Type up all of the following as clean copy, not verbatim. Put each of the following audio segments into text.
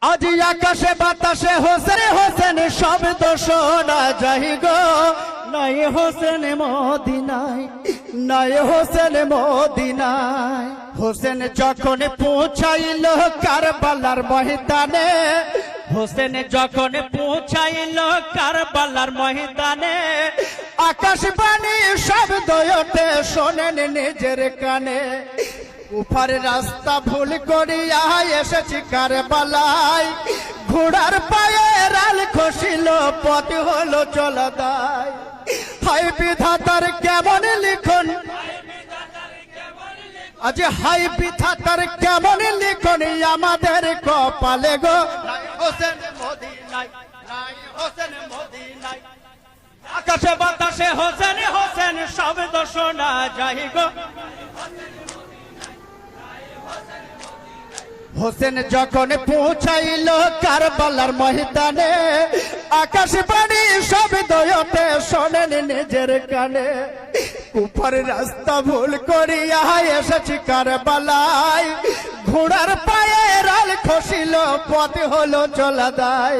আজ আকাশে বাতাসে হোসেন হোসেন শব্দ শোনা যায় গো, নাই হোসেন মদিনায়, নাই হোসেন মদিনায়। হোসেন যখন পৌঁছাইল কারবালার ময়দানে, হোসেন যখন পৌঁছাইল কারবালার ময়দানে, আকাশবাণী শব্দ ওঠে শোনেন নিজের কানে। উফার রাস্তা ভুল করিয়া এসেছি কারবালায়, ঘোড়ার পায়ে রাল খসিল পথ হলো চলাদায়। হাই বিধাতার কেমন লিখন, আজ হাই বিধাতার কেমন লিখন আমাদের কপালে গো, নাই হোসেন মদিনায়, নাই হোসেন মদিনায়। আকাশে বাতাসে হোসেন হোসেন শব্দ শোনা যায় গো। হোসেন যখন পৌঁছাইল কারবালার ময়দানে, আকাশবাণী শব্দ ওঠে শোনেন নিজের কানে। কুফার রাস্তা ভুল করিয়া এসেছি কারবালায়, ঘোড়ার পায়ে রাল খসিল পথ হলো চলাদায়।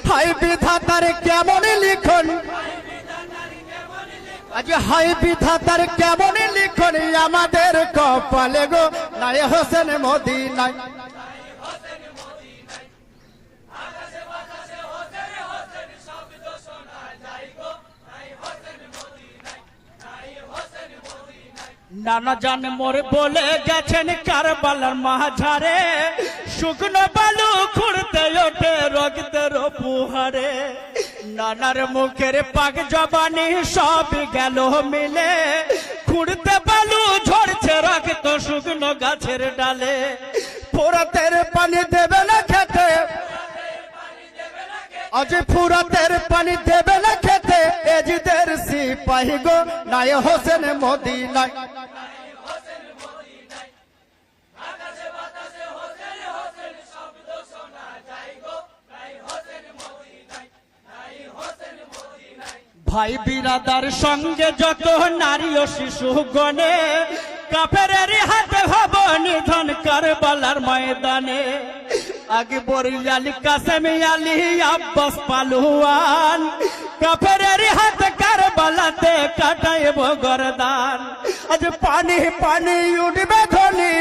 হাই বিধাতার কেমন লিখন, আজ হাই বিধাতার কেমন লিখন আমাদের কপালে গো, নাই হোসেন মদিনায়। নানা জান মোর বলে গেছেন কারবালার মাঝারে, শুকনো বালু খুঁড়তে ওঠে রক্তের পুহারে। নানার মুখের পাক জবানি সব গেল মিলে, খুঁড়তে বালু ঝরছে রক্ত শুকনো গাছের ডালে। ফোরাতের পানি দেবে না খেতে, আজ ফুরাতের পানি দেবে না খেতে, এজিদের সিপাহী গো, নাই হোসেন মদিনায়। ভাই বিরাদার সঙ্গে যত নারী ও শিশু গণে, কাফেরের হাতে হব নিধন কারবালার ময়দানে। আগে বরিয়ালি কাসেম আলী আব্বাস পালুয়ান, কাফেরের হাতে কারবালাতে কাটাইব গরদান। আজ পানি পানি উঠবে ধ্বনি,